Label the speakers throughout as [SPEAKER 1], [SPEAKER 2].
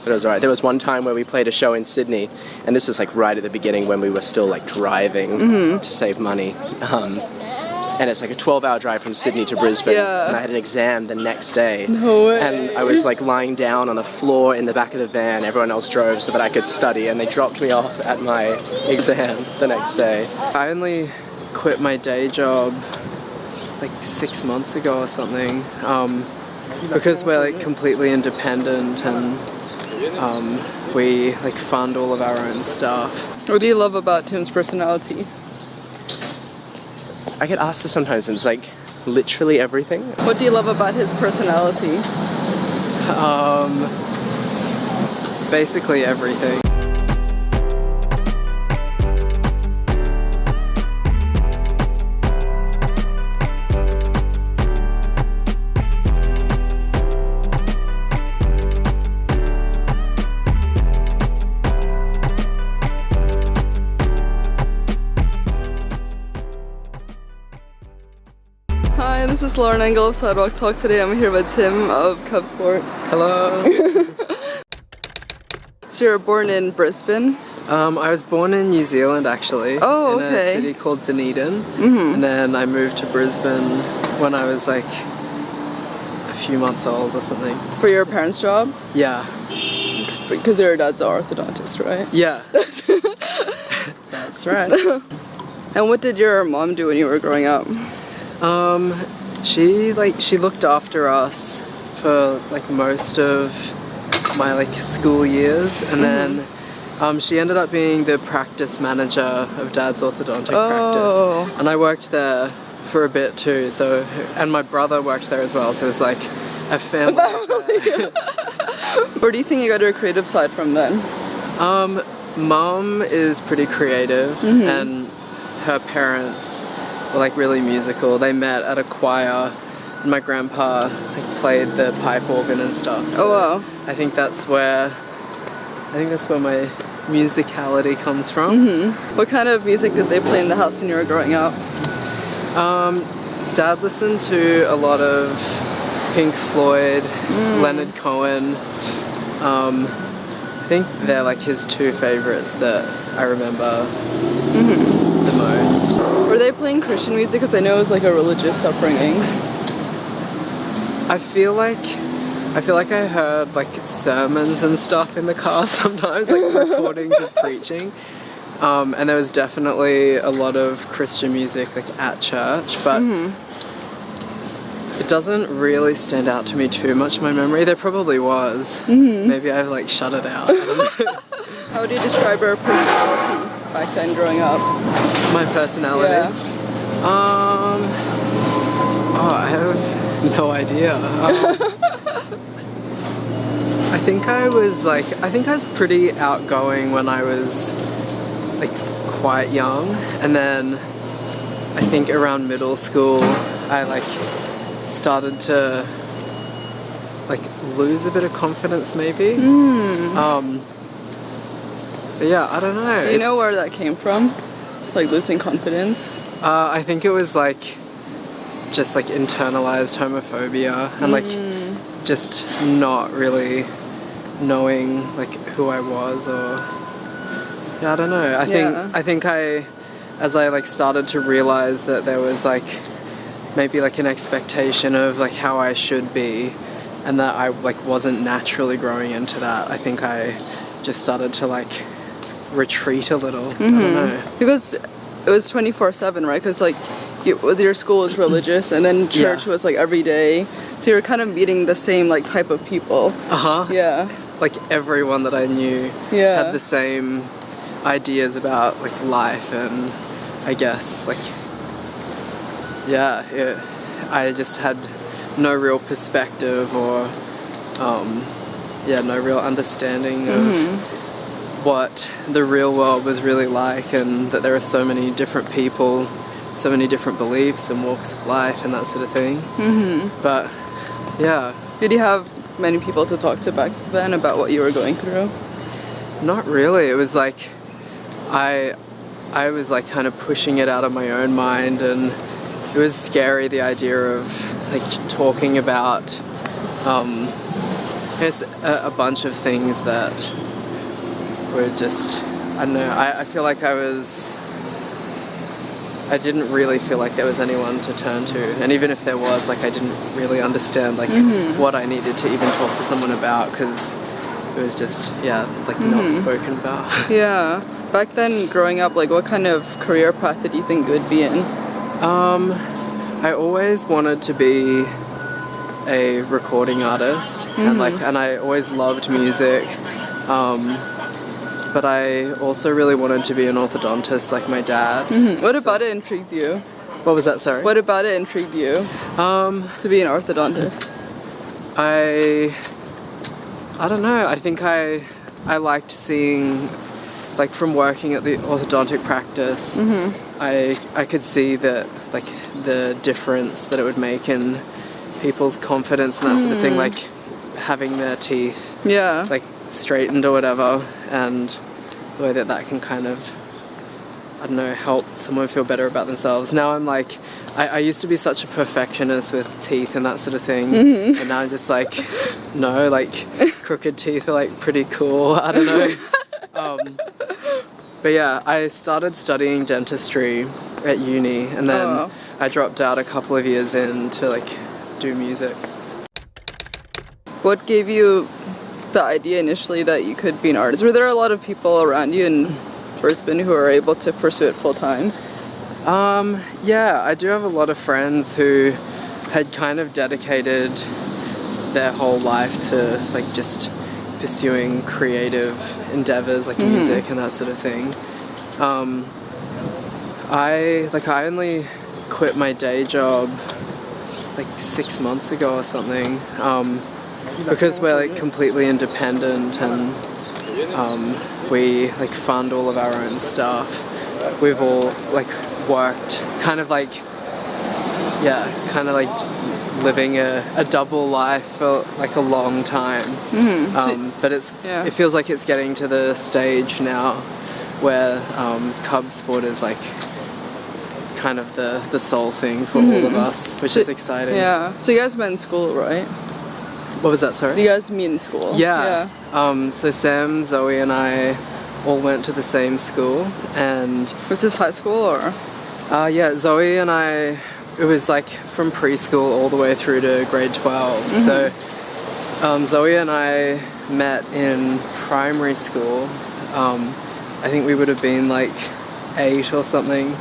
[SPEAKER 1] but it was alright. There was one time where we played a show in Sydney, and this was like right at the beginning when we were still like driving to save money. And it's like a 12-hour drive from Sydney to Brisbane, and I had an exam the next day.
[SPEAKER 2] No way.
[SPEAKER 1] And I was like lying down on the floor in the back of the van. Everyone else drove so that I could study, and they dropped me off at my exam the next day. I only quit my day job like 6 months ago or something, because we're like completely independent, and we like fund all of our own stuff.
[SPEAKER 2] What do you love about Tim's personality?
[SPEAKER 1] I get asked this sometimes, and it's like literally everything.
[SPEAKER 2] What do you love about his personality?
[SPEAKER 1] Basically everything.
[SPEAKER 2] Hi, this is Lauren Engel of Sidewalk Talk. Today I'm here with Tim of Cub Sport.
[SPEAKER 1] Hello.
[SPEAKER 2] So you were born in Brisbane?
[SPEAKER 1] I was born in New Zealand actually.
[SPEAKER 2] Oh,
[SPEAKER 1] in
[SPEAKER 2] okay.
[SPEAKER 1] a city called Dunedin. And then I moved to Brisbane when I was like a few months old or something.
[SPEAKER 2] For your parents' job?
[SPEAKER 1] Yeah.
[SPEAKER 2] Because your dad's an orthodontist, right?
[SPEAKER 1] Yeah. That's right.
[SPEAKER 2] And what did your mom do when you were growing up?
[SPEAKER 1] She looked after us for like most of my like school years, and then she ended up being the practice manager of Dad's orthodontic practice, and I worked there for a bit too. So, and my brother worked there as well. So it was like a family.
[SPEAKER 2] Where do you think you got your creative side from then?
[SPEAKER 1] Mum is pretty creative, and her parents were like really musical. They met at a choir, and my grandpa like played the pipe organ and stuff. So
[SPEAKER 2] wow.
[SPEAKER 1] I think that's where my musicality comes from.
[SPEAKER 2] What kind of music did they play in the house when you were growing up?
[SPEAKER 1] Dad listened to a lot of Pink Floyd, Leonard Cohen. I think they're like his two favorites that I remember the most.
[SPEAKER 2] Were they playing Christian music? Because I know it was like a religious upbringing.
[SPEAKER 1] I feel like I heard like sermons and stuff in the car sometimes, like recordings of preaching. And there was definitely a lot of Christian music like at church, but it doesn't really stand out to me too much in my memory. There probably was. Maybe I've like shut it out.
[SPEAKER 2] How would you describe your personality back then growing up?
[SPEAKER 1] My personality?
[SPEAKER 2] Yeah.
[SPEAKER 1] I have no idea. I think I was pretty outgoing when I was like quite young, and then I think around middle school I like started to like lose a bit of confidence maybe. But yeah, I don't know.
[SPEAKER 2] Do you know where that came from? Like losing confidence?
[SPEAKER 1] I think it was like just like internalized homophobia and like just not really knowing like who I was, or yeah, I don't know. I think as I like started to realize that there was like maybe like an expectation of like how I should be, and that I like wasn't naturally growing into that, I think I just started to like retreat a little. I don't know. Because
[SPEAKER 2] it was 24/7, right? Because like your school was religious, and then church was like every day, so you're kind of meeting the same like type of people. Yeah.
[SPEAKER 1] Like everyone that I knew had the same ideas about like life, and I guess like I just had no real perspective or no real understanding of what the real world was really like, and that there are so many different people, so many different beliefs and walks of life and that sort of thing. But yeah.
[SPEAKER 2] Did you have many people to talk to back then about what you were going through?
[SPEAKER 1] Not really. It was like I was like kind of pushing it out of my own mind, and it was scary, the idea of like talking about There's a bunch of things that were just, I don't know, I feel like I didn't really feel like there was anyone to turn to, and even if there was, like, I didn't really understand like what I needed to even talk to someone about, because it was just, yeah, like not spoken about.
[SPEAKER 2] Yeah. Back then, growing up, like, what kind of career path did you think you would be in?
[SPEAKER 1] I always wanted to be a recording artist, and I always loved music. But I also really wanted to be an orthodontist like my dad.
[SPEAKER 2] What about it intrigued you?
[SPEAKER 1] What was that, sorry?
[SPEAKER 2] What about it intrigued you to be an orthodontist?
[SPEAKER 1] I don't know. I think I liked seeing, like, from working at the orthodontic practice, I could see that, like, the difference that it would make in people's confidence and that sort of thing, like having their teeth like straightened or whatever, and the way that can kind of, I don't know, help someone feel better about themselves. Now I'm like, I used to be such a perfectionist with teeth and that sort of thing, and now I'm just like, no, like, crooked teeth are like pretty cool, I don't know. But yeah, I started studying dentistry at uni, and then I dropped out a couple of years in to like do music.
[SPEAKER 2] What gave you the idea initially that you could be an artist? Were there a lot of people around you in Brisbane who are able to pursue it full time?
[SPEAKER 1] Yeah, I do have a lot of friends who had kind of dedicated their whole life to like just pursuing creative endeavors like music and that sort of thing. I only quit my day job like 6 months ago or something, because we're like completely independent, and we like fund all of our own stuff. We've all like worked kind of like living a double life for like a long time. But it feels like it's getting to the stage now where Cub Sport is like kind of the sole thing for all of us, which is exciting.
[SPEAKER 2] Yeah. So you guys met in school, right?
[SPEAKER 1] What was that, sorry?
[SPEAKER 2] You guys meet in school?
[SPEAKER 1] Yeah. So Sam, Zoe, and I all went to the same school, and...
[SPEAKER 2] Was this high school, or...?
[SPEAKER 1] Yeah, Zoe and I, it was like from preschool all the way through to grade 12. So Zoe and I met in primary school. I think we would have been like 8 or something.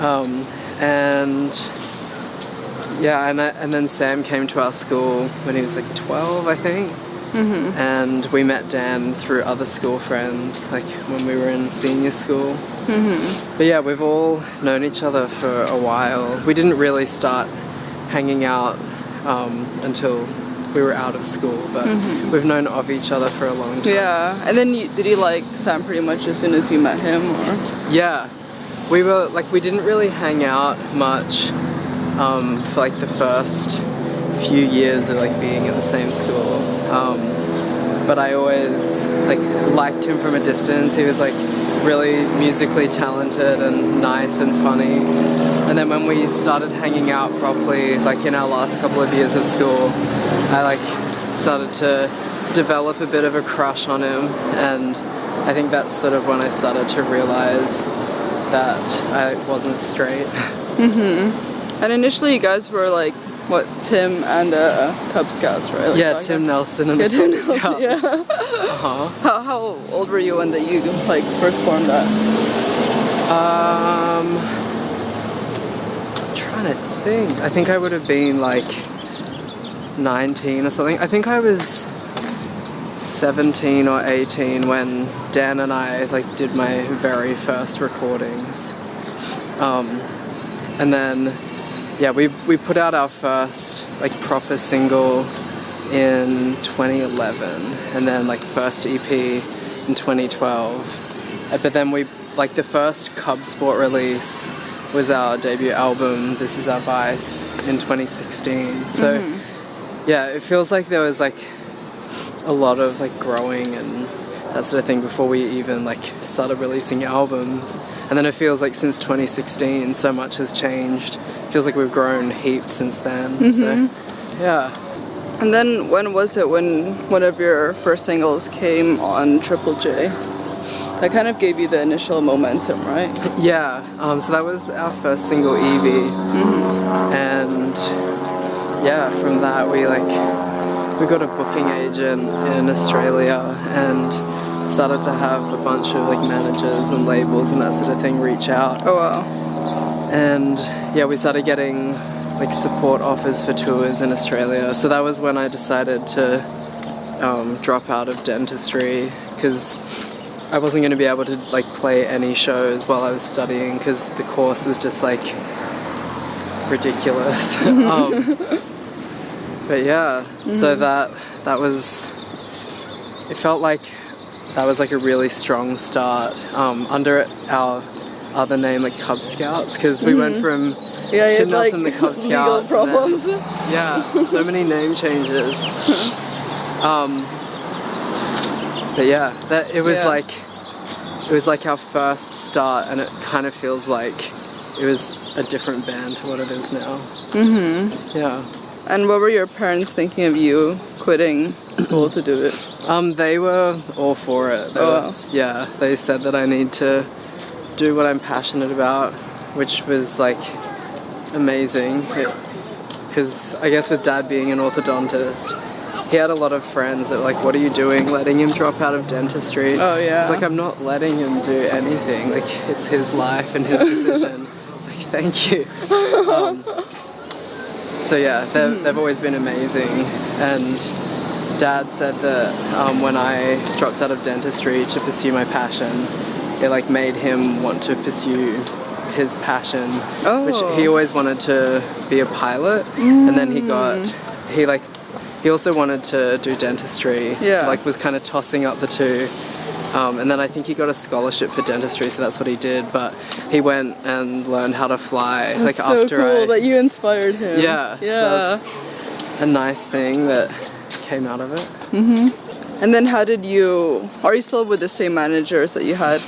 [SPEAKER 1] And then Sam came to our school when he was like 12, I think. And we met Dan through other school friends, like when we were in senior school. But yeah, we've all known each other for a while. We didn't really start hanging out until we were out of school, but we've known of each other for a long time.
[SPEAKER 2] Yeah, and then did you like Sam pretty much as soon as you met him, or?
[SPEAKER 1] Yeah, we were like, we didn't really hang out much for like the first few years of like being at the same school, but I always like liked him from a distance. He was like really musically talented and nice and funny, and then when we started hanging out properly, like in our last couple of years of school, I like started to develop a bit of a crush on him, and I think that's sort of when I started to realize that I wasn't straight. And initially you guys were like, what, Tim and Cub Scouts, right? Like,
[SPEAKER 2] yeah, Tim Nelson and the Cub Scouts. Yeah. How old were you when you like first formed that?
[SPEAKER 1] I'm trying to think. I think I would have been like 19 or something. I think I was 17 or 18 when Dan and I like did my very first recordings. And then yeah, we put out our first like proper single in 2011, and then like first EP in 2012. But then we like the first Cub Sport release was our debut album, This Is Our Vice, in 2016. So yeah, it feels like there was like a lot of like growing and that sort of thing before we even like started releasing albums. And then it feels like since 2016 so much has changed. It feels like we've grown heaps since then. So yeah.
[SPEAKER 2] And then when was it when one of your first singles came on Triple J? That kind of gave you the initial momentum, right?
[SPEAKER 1] Yeah, so that was our first single, Evie. And yeah, from that we got a booking agent in Australia and started to have a bunch of like managers and labels and that sort of thing reach out.
[SPEAKER 2] Oh wow.
[SPEAKER 1] And yeah, we started getting like support offers for tours in Australia. So that was when I decided to drop out of dentistry, because I wasn't going to be able to like play any shows while I was studying, because the course was just like ridiculous. But yeah, so that was, it felt like that was like a really strong start under our other name, like Cub Scouts, because we went from Tim Nelson, the Cub Scouts,
[SPEAKER 2] legal problems.
[SPEAKER 1] Yeah, so many name changes. But yeah, that it was like our first start, and it kind of feels like it was a different band to what it is now. Yeah.
[SPEAKER 2] And what were your parents thinking of you quitting school to do it?
[SPEAKER 1] They were all for it. Yeah, they said that I need to do what I'm passionate about, which was like amazing. Because I guess with Dad being an orthodontist, he had a lot of friends that were like, what are you doing letting him drop out of dentistry?
[SPEAKER 2] Oh yeah.
[SPEAKER 1] It's like, I'm not letting him do anything. Like, it's his life and his decision. It's like, thank you. So yeah, they've always been amazing. And Dad said that when I dropped out of dentistry to pursue my passion, it like made him want to pursue his passion, which he always wanted to be a pilot. And then he also wanted to do dentistry.
[SPEAKER 2] Yeah.
[SPEAKER 1] Like, was kind of tossing up the two. And then I think he got a scholarship for dentistry, so that's what he did. But he went and learned how to fly.
[SPEAKER 2] That's
[SPEAKER 1] like
[SPEAKER 2] so
[SPEAKER 1] after
[SPEAKER 2] cool that you inspired him.
[SPEAKER 1] Yeah. So that was a nice thing that came out of it.
[SPEAKER 2] And then are you still with the same managers that you had?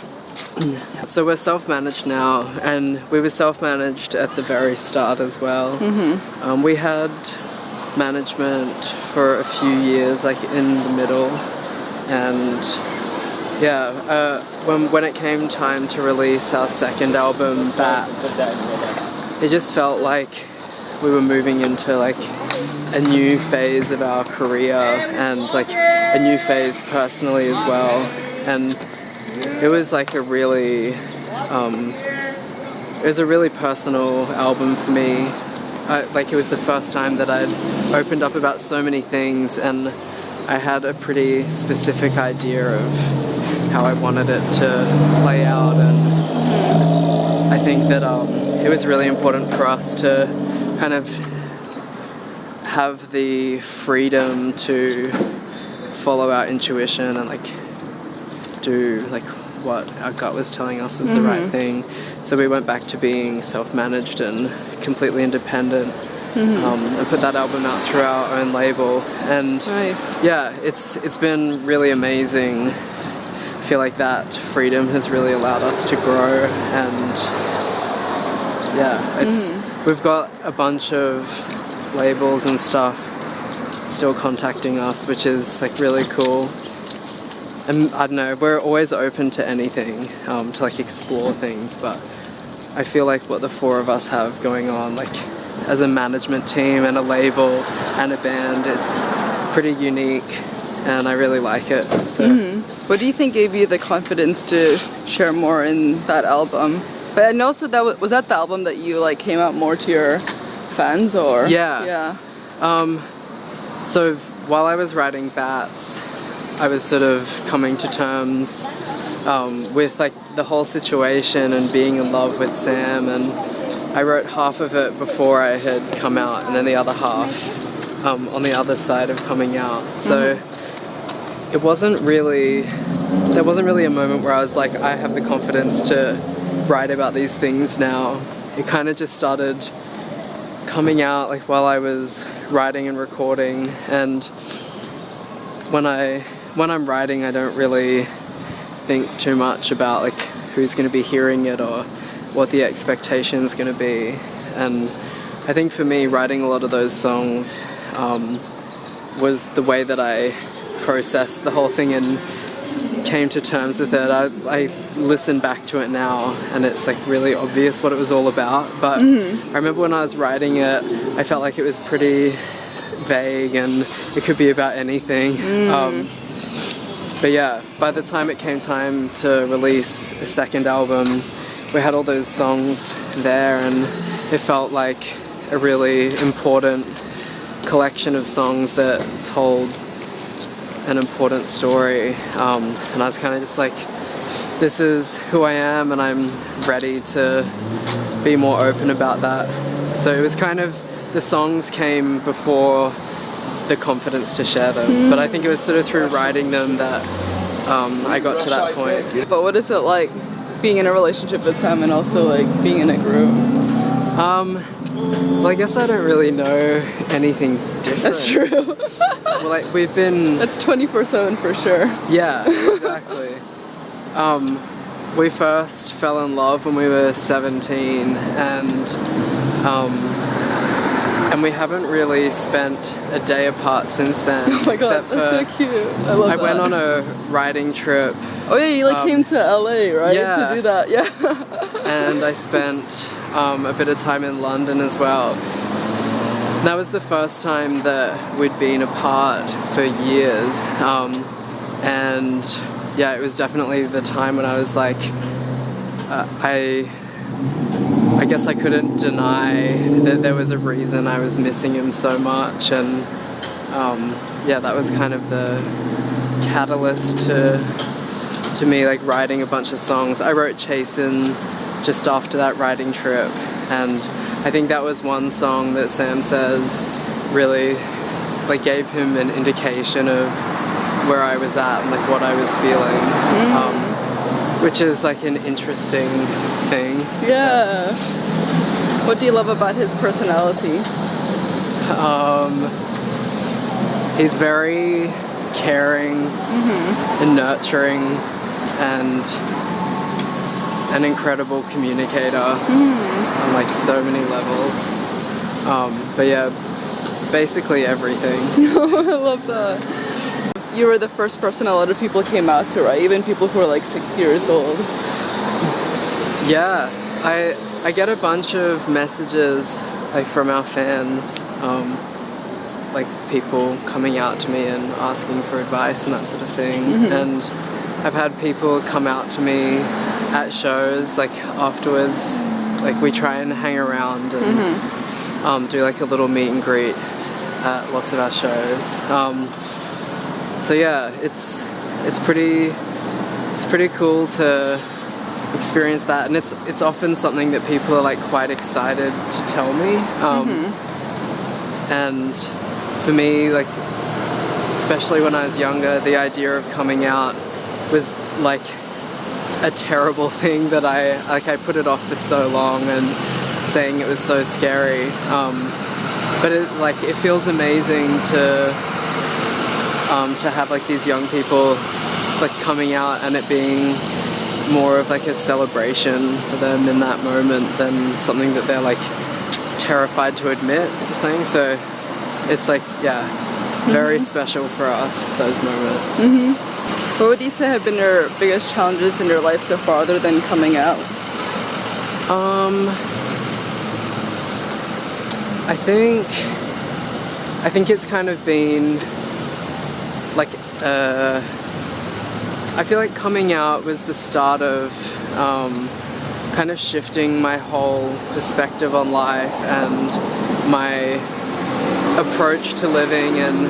[SPEAKER 1] So we're self-managed now, and we were self-managed at the very start as well. We had management for a few years, like in the middle, and yeah, when it came time to release our second album, Bats, it just felt like we were moving into like a new phase of our career, and like a new phase personally as well. And it was like a really personal album for me. Like, it was the first time that I'd opened up about so many things, and I had a pretty specific idea of how I wanted it to play out. And I think that it was really important for us to kind of have the freedom to follow our intuition and like do like what our gut was telling us was the right thing. So we went back to being self-managed and completely independent, and put that album out through our own label. And
[SPEAKER 2] nice. Yeah,
[SPEAKER 1] it's been really amazing. I feel like that freedom has really allowed us to grow, and yeah, we've got a bunch of labels and stuff still contacting us, which is like really cool. And I don't know, we're always open to anything, to like explore things, but I feel like what the four of us have going on, like as a management team and a label and a band, it's pretty unique, and I really like it. So
[SPEAKER 2] what do you think gave you the confidence to share more in that album? But and also that was that the album that you like came out more to your fans, or?
[SPEAKER 1] Yeah. So while I was writing Bats, I was sort of coming to terms with like the whole situation and being in love with Sam, and I wrote half of it before I had come out, and then the other half on the other side of coming out. So there wasn't really a moment where I was like, I have the confidence to write about these things now. It kind of just started coming out like while I was writing and recording, and when I'm writing, I don't really think too much about like who's going to be hearing it or what the expectation is going to be. And I think for me, writing a lot of those songs, was the way that I processed the whole thing and came to terms with it. I listen back to it now and it's like really obvious what it was all about, but I remember when I was writing it, I felt like it was pretty vague and it could be about anything. But yeah, by the time it came time to release a second album, we had all those songs there and it felt like a really important collection of songs that told an important story. And I was kind of just like, this is who I am and I'm ready to be more open about that. So it was kind of, the songs came before the confidence to share them, but I think it was sort of through writing them that I got to that point.
[SPEAKER 2] But what is it like being in a relationship with Sam and also like being in a group?
[SPEAKER 1] Well, I guess I don't really know anything different.
[SPEAKER 2] That's true.
[SPEAKER 1] Well, like we've been...
[SPEAKER 2] That's 24/7 for sure.
[SPEAKER 1] Yeah, exactly. We first fell in love when we were 17 and we haven't really spent a day apart since then.
[SPEAKER 2] Oh my god, that's so cute. I love that.
[SPEAKER 1] I went on a writing trip.
[SPEAKER 2] Oh yeah, you like came to LA, right?
[SPEAKER 1] Yeah.
[SPEAKER 2] To do that, yeah.
[SPEAKER 1] And I spent a bit of time in London as well. That was the first time that we'd been apart for years. And yeah, it was definitely the time when I was like, I guess I couldn't deny that there was a reason I was missing him so much, and yeah, that was kind of the catalyst to me like writing a bunch of songs. I wrote Chasin' just after that writing trip, and I think that was one song that Sam says really like gave him an indication of where I was at and like what I was feeling. Which is like an interesting thing.
[SPEAKER 2] Yeah. What do you love about his personality?
[SPEAKER 1] He's very caring and nurturing and an incredible communicator on like so many levels. But yeah, basically everything.
[SPEAKER 2] I love that. You were the first person a lot of people came out to, right? Even people who are like 6 years old.
[SPEAKER 1] Yeah, I get a bunch of messages like from our fans, like people coming out to me and asking for advice and that sort of thing. And I've had people come out to me at shows like afterwards, like we try and hang around and do like a little meet and greet at lots of our shows. So yeah, it's pretty cool to experience that, and it's often something that people are like quite excited to tell me. And for me, like especially when I was younger, the idea of coming out was like a terrible thing that I put it off for so long and saying it was so scary. But it feels amazing to have like these young people like coming out and it being more of like a celebration for them in that moment than something that they're like terrified to admit or something. So it's like, yeah, very special for us, those moments.
[SPEAKER 2] What would you say have been your biggest challenges in your life so far other than coming out?
[SPEAKER 1] I think it's kind of been like I feel like coming out was the start of kind of shifting my whole perspective on life and my approach to living, and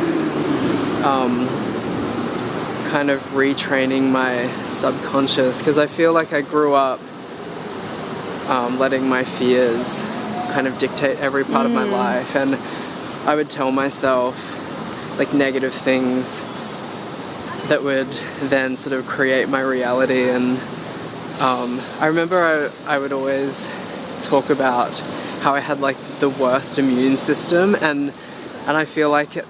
[SPEAKER 1] kind of retraining my subconscious, because I feel like I grew up letting my fears kind of dictate every part of my life, and I would tell myself like negative things that would then sort of create my reality. And I remember I would always talk about how I had like the worst immune system, and I feel like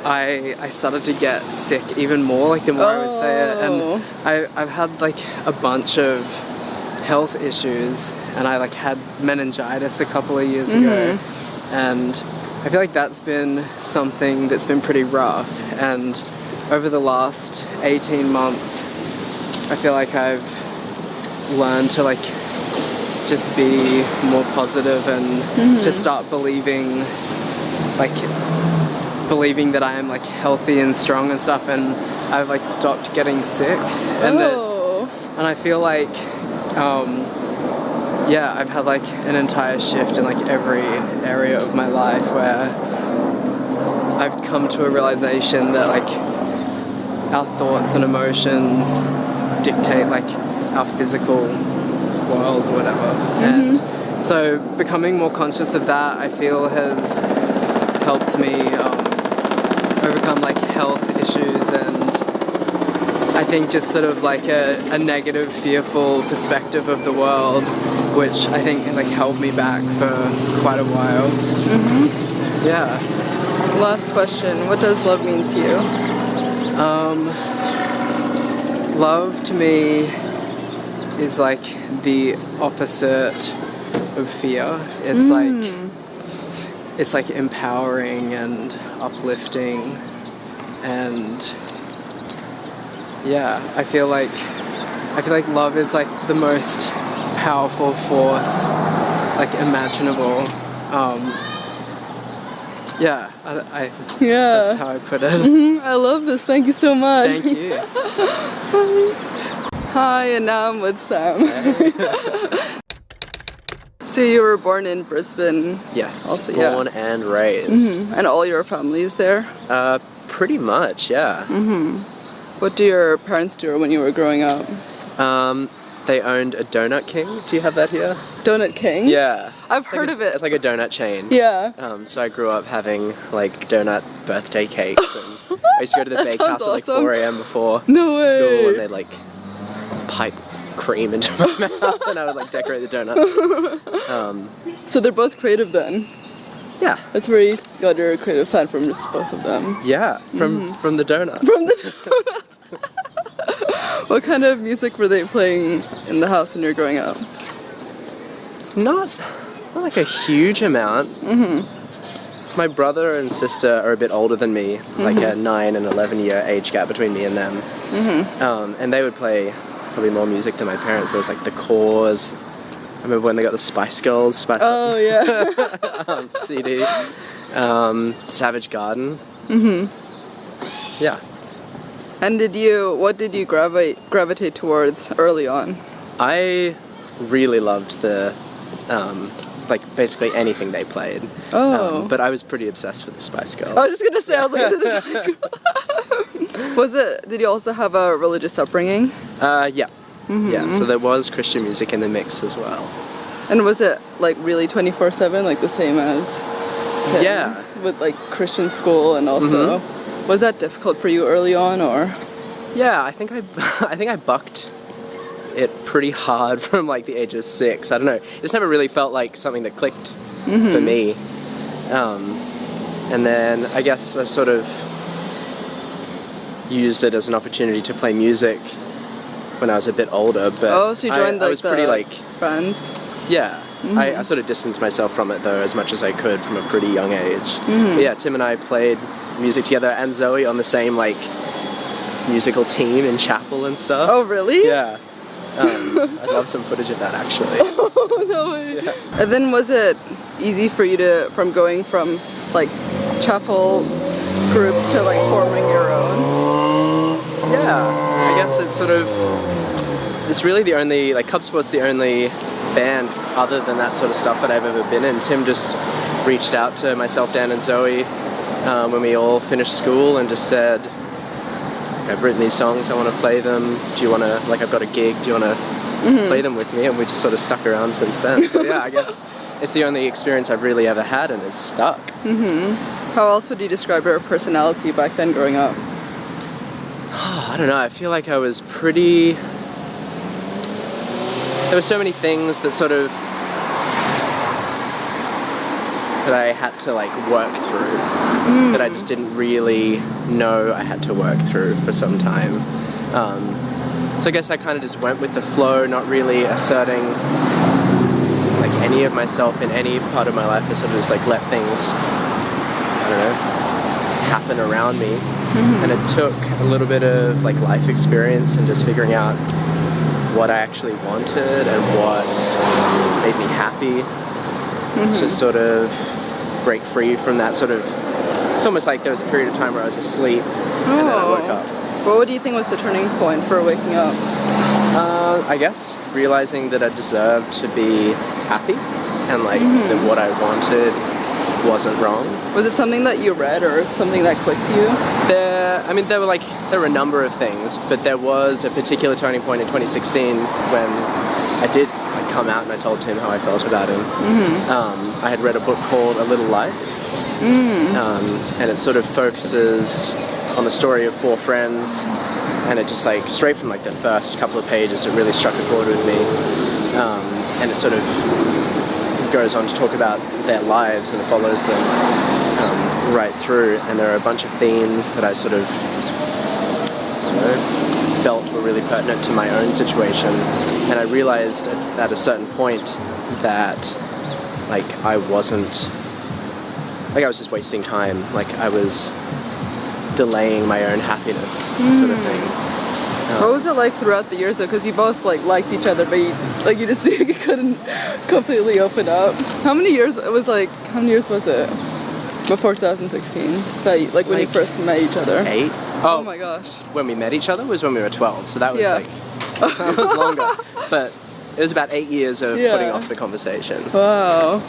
[SPEAKER 1] I started to get sick even more, like the more I would say it, and I've had like a bunch of health issues, and I like had meningitis a couple of years ago, and I feel like that's been something that's been pretty rough, and over the last 18 months I feel like I've learned to like just be more positive and just start believing that I am like healthy and strong and stuff, and I've like stopped getting sick, and and I feel like yeah, I've had like an entire shift in like every area of my life where I've come to a realization that like our thoughts and emotions dictate like our physical world or whatever. And so becoming more conscious of that, I feel, has helped me overcome like health issues, and I think just sort of like a negative, fearful perspective of the world, which I think like held me back for quite a while. So, yeah.
[SPEAKER 2] Last question, what does love mean to you?
[SPEAKER 1] Love to me is like the opposite of fear. It's like empowering and uplifting, and yeah, I feel like love is like the most powerful force like imaginable. Yeah, that's how I put it.
[SPEAKER 2] I love this. Thank you so much.
[SPEAKER 1] Thank you.
[SPEAKER 2] Hi, and now I'm with Sam.
[SPEAKER 1] Hey.
[SPEAKER 2] So you were born in Brisbane?
[SPEAKER 3] Yes,
[SPEAKER 2] also,
[SPEAKER 3] born and raised.
[SPEAKER 2] And all your family is there?
[SPEAKER 3] Pretty much, yeah.
[SPEAKER 2] What do your parents do when you were growing up?
[SPEAKER 3] They owned a Donut King. Do you have that here?
[SPEAKER 2] Donut King?
[SPEAKER 3] Yeah.
[SPEAKER 2] I've heard of it.
[SPEAKER 3] It's like a donut chain.
[SPEAKER 2] Yeah.
[SPEAKER 3] So I grew up having like donut birthday cakes, and I used to go to the bakehouse at like 4 a.m. before school, and they'd like pipe cream into my mouth, and I would like decorate the donuts.
[SPEAKER 2] So they're both creative then?
[SPEAKER 3] Yeah.
[SPEAKER 2] That's where you got your creative side from, just both of them?
[SPEAKER 3] Yeah, from the donuts.
[SPEAKER 2] From the donuts! What kind of music were they playing in the house when you were growing up?
[SPEAKER 3] Not like a huge amount. My brother and sister are a bit older than me, like a 9 and 11 year age gap between me and them. And they would play probably more music than my parents. There was like the Cores. I remember when they got the Spice Girls CD. Savage Garden. Yeah.
[SPEAKER 2] And what did you gravitate towards early on?
[SPEAKER 3] I really loved the like basically anything they played. But I was pretty obsessed with the Spice Girls.
[SPEAKER 2] I was just gonna say, I was like, is it the Spice Girls? Did you also have a religious upbringing?
[SPEAKER 3] Yeah. Yeah, so there was Christian music in the mix as well.
[SPEAKER 2] And was it like really 24/7, like the same as
[SPEAKER 3] Yeah.
[SPEAKER 2] with like Christian school, and also was that difficult for you early on, or?
[SPEAKER 3] Yeah, I think I bucked it pretty hard from like the age of 6. I don't know. It just never really felt like something that clicked for me. And then I guess I sort of used it as an opportunity to play music when I was a bit older. But
[SPEAKER 2] so you joined
[SPEAKER 3] I was pretty like
[SPEAKER 2] bands?
[SPEAKER 3] Yeah. I sort of distanced myself from it though as much as I could from a pretty young age. But yeah, Tim and I played music together, and Zoe on the same like musical team in chapel and stuff.
[SPEAKER 2] Oh really?
[SPEAKER 3] Yeah. I'd love some footage of that actually.
[SPEAKER 2] Oh no way. Yeah. And then was it easy for you from going from like chapel groups to like forming your own?
[SPEAKER 3] Yeah, I guess it's really the only, like Cub Sport's the only band other than that sort of stuff that I've ever been in. Tim just reached out to myself, Dan and Zoe when we all finished school and just said, I've written these songs, I want to play them, do you want to, like I've got a gig, do you want to play them with me? And we just sort of stuck around since then. So yeah, I guess it's the only experience I've really ever had, and it's stuck.
[SPEAKER 2] How else would you describe your personality back then growing up?
[SPEAKER 3] I don't know, I feel like I was pretty... There were so many things that sort of... that I had to like work through, that I just didn't really know I had to work through for some time. So I guess I kind of just went with the flow, not really asserting like any of myself in any part of my life. I sort of just like let things don't know, happen around me. And it took a little bit of like life experience and just figuring out what I actually wanted and what made me happy to sort of break free from that sort of, it's almost like there was a period of time where I was asleep and then I woke up.
[SPEAKER 2] Well, what do you think was the turning point for waking up?
[SPEAKER 3] I guess realizing that I deserved to be happy and like that what I wanted wasn't wrong.
[SPEAKER 2] Was it something that you read or something that clicked to you?
[SPEAKER 3] There were a number of things, but there was a particular turning point in 2016 when I did come out and I told Tim how I felt about him. I had read a book called A Little Life, and it sort of focuses on the story of 4 friends, and it just like straight from like the first couple of pages it really struck a chord with me, and it sort of goes on to talk about their lives and it follows them right through, and there are a bunch of themes that I sort of felt were really pertinent to my own situation, and I realized at a certain point that like I was just wasting time, like I was delaying my own happiness sort of thing.
[SPEAKER 2] What was it like throughout the years though? Because you both like liked each other, but you just you couldn't completely open up. How many years was it before 2016 that like when you first met each other?
[SPEAKER 3] 8.
[SPEAKER 2] Oh my gosh.
[SPEAKER 3] When we met each other was when we were 12, so that was that was longer. But it was about 8 years of putting off the conversation.
[SPEAKER 2] Wow.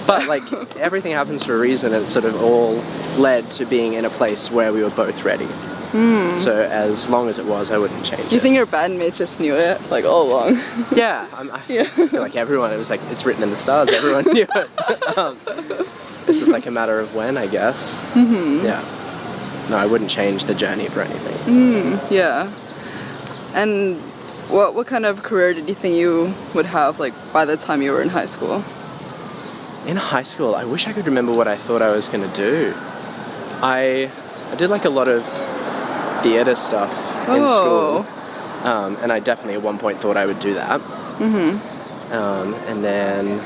[SPEAKER 3] But like everything happens for a reason, and it sort of all led to being in a place where we were both ready. So as long as it was, I wouldn't change it.
[SPEAKER 2] Do you think your bandmates just knew it like all along?
[SPEAKER 3] Yeah, I feel like everyone, it was like, it's written in the stars, everyone knew it. It's just like a matter of when, I guess. Yeah. No, I wouldn't change the journey for anything.
[SPEAKER 2] Yeah. And what kind of career did you think you would have like by the time you were in high school?
[SPEAKER 3] In high school, I wish I could remember what I thought I was going to do. I did like a lot of theatre stuff in school, and I definitely at one point thought I would do that. And then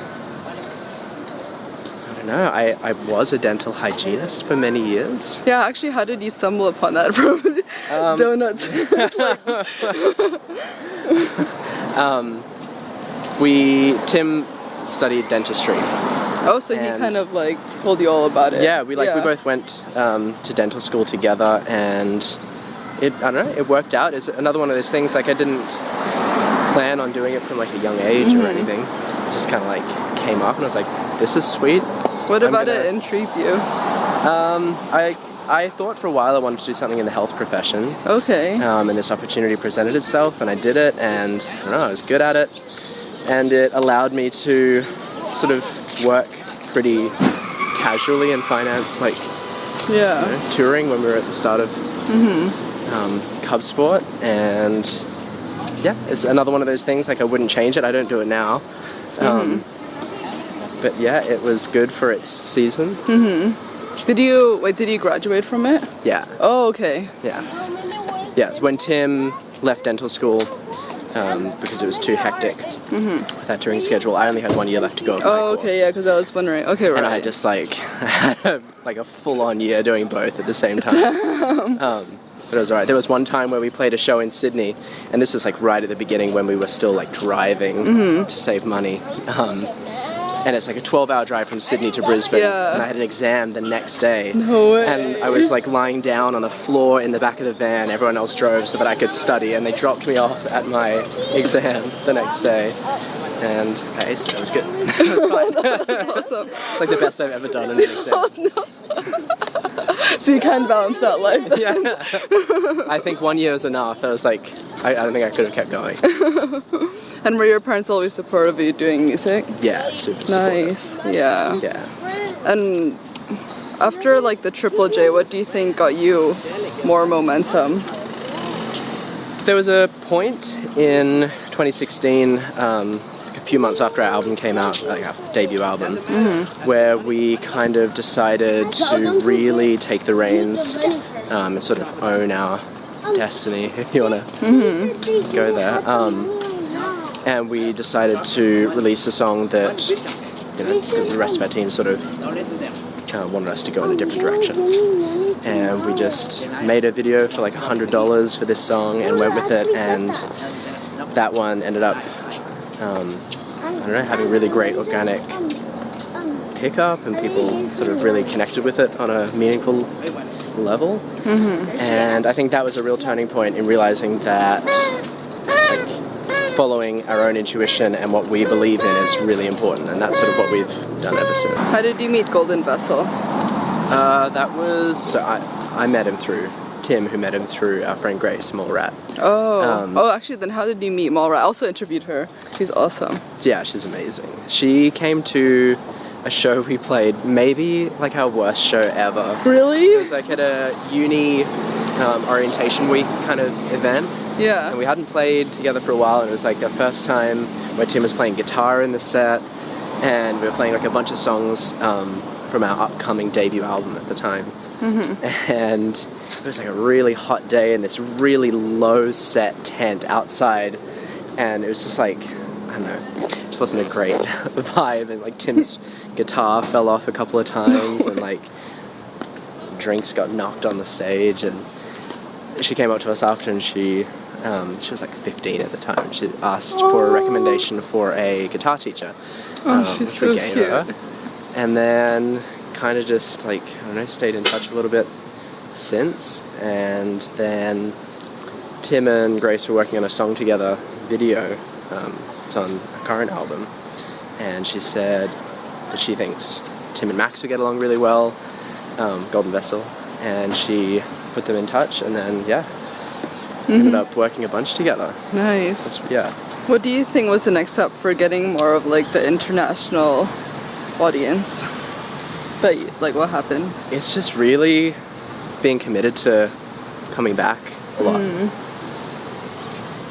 [SPEAKER 3] I don't know, I was a dental hygienist for many years.
[SPEAKER 2] Yeah, actually, how did you stumble upon that from donuts?
[SPEAKER 3] Tim studied dentistry.
[SPEAKER 2] Oh, so he kind of like told you all about it.
[SPEAKER 3] Yeah, we both went to dental school together, and I don't know, it worked out. It's another one of those things, like I didn't plan on doing it from like a young age or anything. It just kind of like came up and I was like, this is sweet.
[SPEAKER 2] What about it intrigued you?
[SPEAKER 3] I thought for a while I wanted to do something in the health profession.
[SPEAKER 2] Okay.
[SPEAKER 3] And this opportunity presented itself and I did it, and I don't know, I was good at it. And it allowed me to sort of work pretty casually in finance, like touring when we were at the start of Cub Sport, and yeah, it's another one of those things, like I wouldn't change it, I don't do it now. But yeah, it was good for its season. Did you graduate from it? Yeah.
[SPEAKER 2] Oh, okay.
[SPEAKER 3] Yes. Yes, when Tim left dental school, because it was too hectic with that touring schedule, I only had 1 year left to go of my course.
[SPEAKER 2] Okay, yeah, because I was wondering. Okay, right.
[SPEAKER 3] And I just had like a full-on year doing both at the same time. But it was alright. There was one time where we played a show in Sydney, and this was like right at the beginning when we were still like driving to save money. And it's like a 12-hour drive from Sydney to Brisbane, and I had an exam the next day.
[SPEAKER 2] No way.
[SPEAKER 3] And I was like lying down on the floor in the back of the van, everyone else drove so that I could study, and they dropped me off at my exam the next day. And I aced it, it was good. It was fine.
[SPEAKER 2] That's awesome.
[SPEAKER 3] It's like the best I've ever done in an exam.
[SPEAKER 2] Oh, no. So you can balance that life then.
[SPEAKER 3] Yeah. I think 1 year was enough. I was like, I don't think I could have kept going.
[SPEAKER 2] And were your parents always supportive of you doing music?
[SPEAKER 3] Yeah, super supportive.
[SPEAKER 2] Nice, yeah.
[SPEAKER 3] Yeah.
[SPEAKER 2] And after like the Triple J, what do you think got you more momentum?
[SPEAKER 3] There was a point in 2016, a few months after our album came out, like our debut album, where we kind of decided to really take the reins and sort of own our destiny, if you want to go there. And we decided to release a song that, you know, the rest of our team sort of wanted us to go in a different direction. And we just made a video for like $100 for this song and went with it, and that one ended up, I don't know, having really great organic pickup, and people sort of really connected with it on a meaningful level. And I think that was a real turning point in realizing that like following our own intuition and what we believe in is really important, and that's sort of what we've done ever since.
[SPEAKER 2] How did you meet Golden Vessel?
[SPEAKER 3] That was, so I met him through Tim, who met him through our friend Grace Mulrat.
[SPEAKER 2] Actually, then how did you meet Mulrat? I also interviewed her. She's awesome.
[SPEAKER 3] Yeah, she's amazing. She came to a show we played, maybe like our worst show ever.
[SPEAKER 2] Really?
[SPEAKER 3] It was like at a uni orientation week kind of event.
[SPEAKER 2] Yeah.
[SPEAKER 3] And we hadn't played together for a while, and it was like the first time where Tim was playing guitar in the set, and we were playing like a bunch of songs from our upcoming debut album at the time. And it was like a really hot day in this really low set tent outside, and it was just like, I don't know, it just wasn't a great vibe, and like Tim's guitar fell off a couple of times, and like drinks got knocked on the stage. And she came up to us after, and she was like 15 at the time. She asked for a recommendation for a guitar teacher, which we gave her. And then kind of just like, I don't know, stayed in touch a little bit since. And then Tim and Grace were working on a song together, video. It's on a current album. And she said that she thinks Tim and Max would get along really well, Golden Vessel. And she put them in touch, and then, ended up working a bunch together.
[SPEAKER 2] Nice.
[SPEAKER 3] Yeah.
[SPEAKER 2] What do you think was the next step for getting more of like the international audience? Like what happened?
[SPEAKER 3] It's just really being committed to coming back a lot.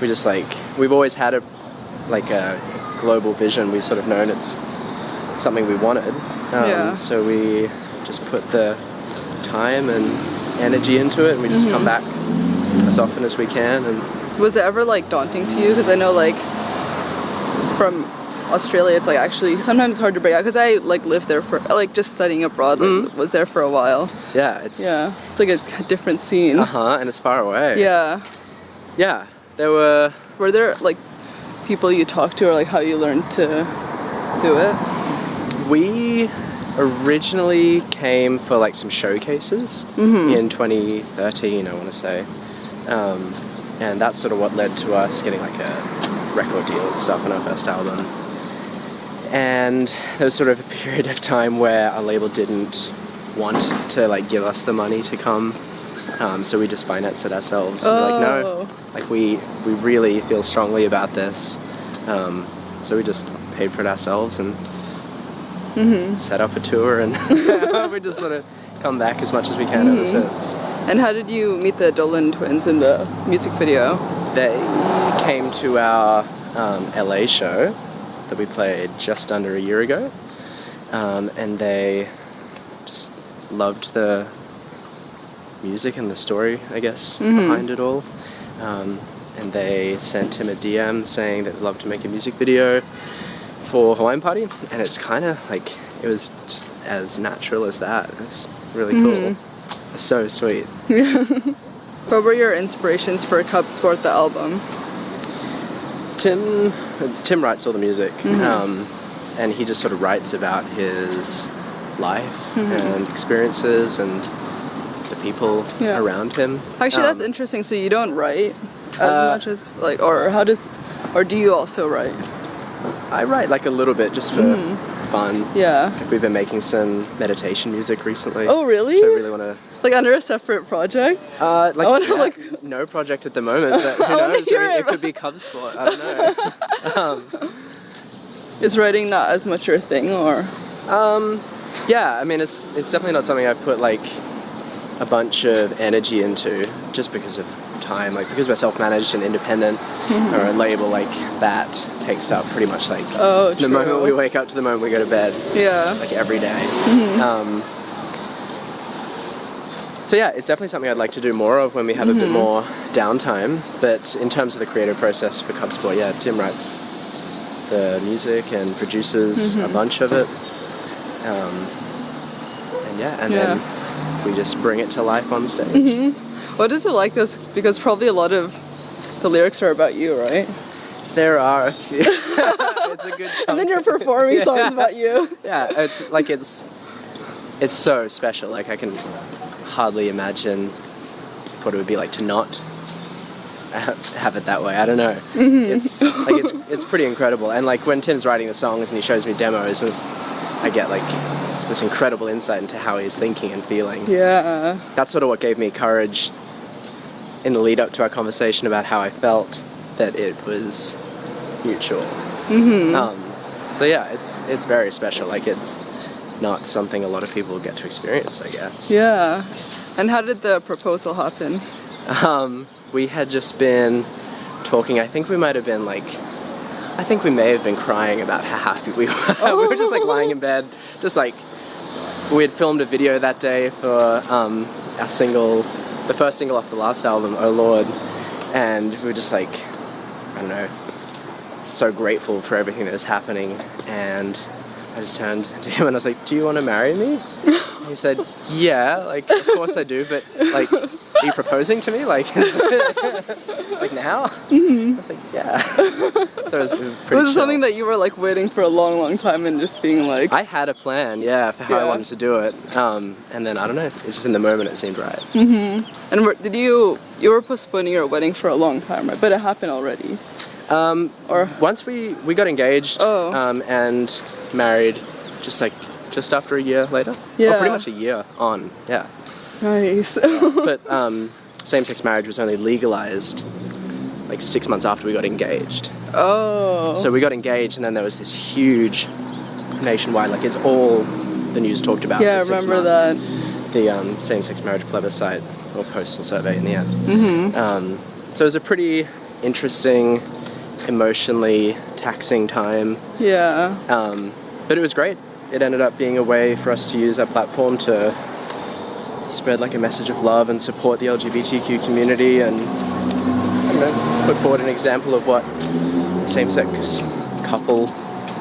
[SPEAKER 3] We just like, we've always had a global vision. We've sort of known it's something we wanted. So we just put the time and energy into it, and we just come back as often as we can. And
[SPEAKER 2] was it ever like daunting to you? Because I know like from Australia it's like actually sometimes hard to break out, because I like lived there for like just studying abroad, like, was there for a while.
[SPEAKER 3] It's
[SPEAKER 2] like a different scene.
[SPEAKER 3] And it's far away. There
[SPEAKER 2] were there like people you talked to, or like how you learned to do it?
[SPEAKER 3] We originally came for like some showcases in 2013, I want to say, and that's sort of what led to us getting like a record deal and stuff on our first album. And there was sort of a period of time where our label didn't want to like give us the money to come, so we just financed it ourselves. And we're like, no, like we really feel strongly about this, so we just paid for it ourselves and set up a tour, and we just sort of come back as much as we can ever since.
[SPEAKER 2] And how did you meet the Dolan Twins in the music video?
[SPEAKER 3] They came to our LA show that we played just under a year ago, and they just loved the music and the story, I guess, behind it all. And they sent him a DM saying that they'd love to make a music video for Hawaiian Party, and it's kind of like, it was just as natural as that. It's really cool. It's so sweet.
[SPEAKER 2] What were your inspirations for Cub Sport, the album?
[SPEAKER 3] Tim writes all the music, and he just sort of writes about his life and experiences and the people around him.
[SPEAKER 2] Actually, that's interesting. So you don't write as much as like, or do you also write?
[SPEAKER 3] I write like a little bit just for fun.
[SPEAKER 2] Yeah.
[SPEAKER 3] Like, we've been making some meditation music recently.
[SPEAKER 2] Oh, really?
[SPEAKER 3] Which I really want to.
[SPEAKER 2] Like under a separate project?
[SPEAKER 3] No project at the moment, but who knows? It could be Cub Sport. I don't know.
[SPEAKER 2] Is writing not as much your thing, or?
[SPEAKER 3] Yeah, I mean, it's definitely not something I've put like a bunch of energy into, just because of time. Like, because we're self-managed and independent, or a label like that takes up pretty much like the moment we wake up to the moment we go to bed. Yeah. Like every day. So yeah, it's definitely something I'd like to do more of when we have a bit more downtime. But in terms of the creative process for Cub Sport, Tim writes the music and produces a bunch of it. And then we just bring it to life on stage.
[SPEAKER 2] What is it like this? Because probably a lot of the lyrics are about you, right?
[SPEAKER 3] There are a few. It's a good chunk.
[SPEAKER 2] And then you're performing songs about you.
[SPEAKER 3] Yeah, it's so special. Like I can hardly imagine what it would be like to not have it that way. I don't know. It's pretty incredible. And like when Tim's writing the songs and he shows me demos, and I get like this incredible insight into how he's thinking and feeling.
[SPEAKER 2] Yeah. That's
[SPEAKER 3] sort of what gave me courage in the lead up to our conversation about how I felt that it was mutual. So yeah, it's very special. Like it's not something a lot of people get to experience, I guess.
[SPEAKER 2] Yeah. And how did the proposal happen?
[SPEAKER 3] We had just been talking. I think we may have been crying about how happy we were. We were just like lying in bed, just like we had filmed a video that day for our single, the first single off the last album, Oh Lord, and we were just like, I don't know, so grateful for everything that is happening. And I just turned to him and I was like, do you want to marry me? He said, yeah, like, of course I do, but like, are you proposing to me? Like, like now? I was like, yeah. So it was pretty
[SPEAKER 2] Was it something that you were like waiting for a long time and just being like...
[SPEAKER 3] I had a plan, for how I wanted to do it. And then, I don't know, it's just in the moment it seemed right.
[SPEAKER 2] And you were postponing your wedding for a long time, right? But it happened already.
[SPEAKER 3] Or once we got engaged and married just after a year later.
[SPEAKER 2] Yeah.
[SPEAKER 3] Or pretty much a year on, yeah.
[SPEAKER 2] Nice.
[SPEAKER 3] But same-sex marriage was only legalized like 6 months after we got engaged.
[SPEAKER 2] Oh.
[SPEAKER 3] So we got engaged and then there was this huge nationwide, like it's all the news talked about for 6 months.
[SPEAKER 2] Yeah, I remember that.
[SPEAKER 3] The same-sex marriage plebiscite or postal survey in the end. So it was a pretty interesting, emotionally taxing time.
[SPEAKER 2] Yeah.
[SPEAKER 3] But it was great. It ended up being a way for us to use our platform to spread like a message of love and support the LGBTQ community and, I don't know, put forward an example of what a same-sex couple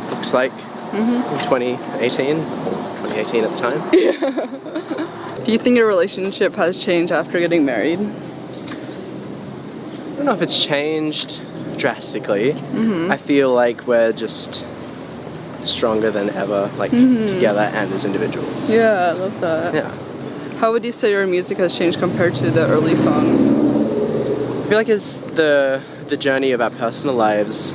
[SPEAKER 3] looks like in 2018, or 2018 at the time.
[SPEAKER 2] Yeah. Do you think your relationship has changed after getting married?
[SPEAKER 3] I don't know if it's changed drastically. I feel like we're just stronger than ever, like together and as individuals.
[SPEAKER 2] Yeah, I love that.
[SPEAKER 3] Yeah.
[SPEAKER 2] How would you say your music has changed compared to the early songs?
[SPEAKER 3] I feel like as the journey of our personal lives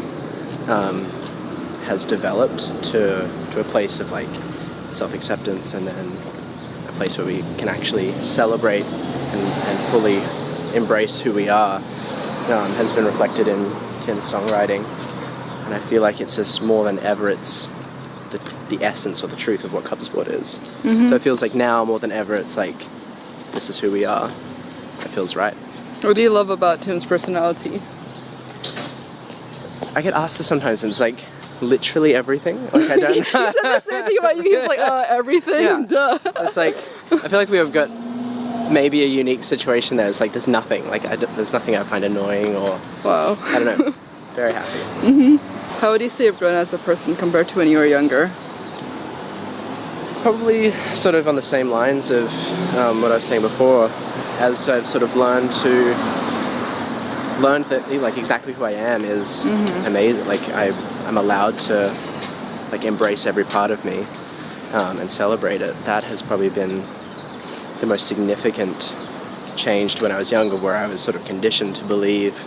[SPEAKER 3] has developed to a place of like self-acceptance and a place where we can actually celebrate and fully embrace who we are, has been reflected in Tim's songwriting. And I feel like it's just more than ever, it's the essence or the truth of what Cub Sport is. So it feels like now more than ever it's like, this is who we are. It feels right.
[SPEAKER 2] What do you love about Tim's personality?
[SPEAKER 3] I get asked this sometimes and it's like, literally everything. Like I don't know. He
[SPEAKER 2] said the same thing about you. He's like, everything.
[SPEAKER 3] Yeah.
[SPEAKER 2] Duh.
[SPEAKER 3] It's like, I feel like we have got maybe a unique situation there. It's like there's nothing. Like there's nothing I find annoying or...
[SPEAKER 2] Wow.
[SPEAKER 3] I don't know. Very happy.
[SPEAKER 2] How would you say you've grown as a person compared to when you were younger?
[SPEAKER 3] Probably sort of on the same lines of what I was saying before. As I've sort of learned that like exactly who I am is amazing. Like I'm allowed to like embrace every part of me and celebrate it. That has probably been the most significant change to when I was younger, where I was sort of conditioned to believe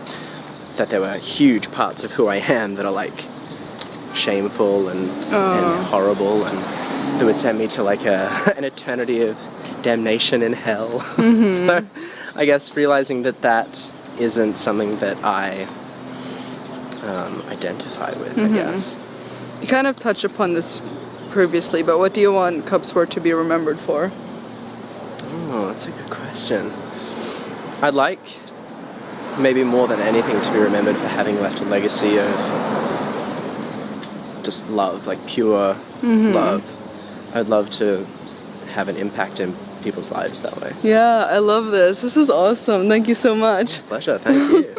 [SPEAKER 3] that there were huge parts of who I am that are like shameful and horrible and that would send me to like an eternity of damnation in hell. So I guess realizing that isn't something that I identify with, I guess.
[SPEAKER 2] You kind of touched upon this previously, but what do you want Cub Sport to be remembered for?
[SPEAKER 3] Oh, that's a good question. I'd like, maybe more than anything, to be remembered for having left a legacy of just love, like pure love. I'd love to have an impact in people's lives that way.
[SPEAKER 2] Yeah, I love this. This is awesome. Thank you so much.
[SPEAKER 3] Pleasure, thank you.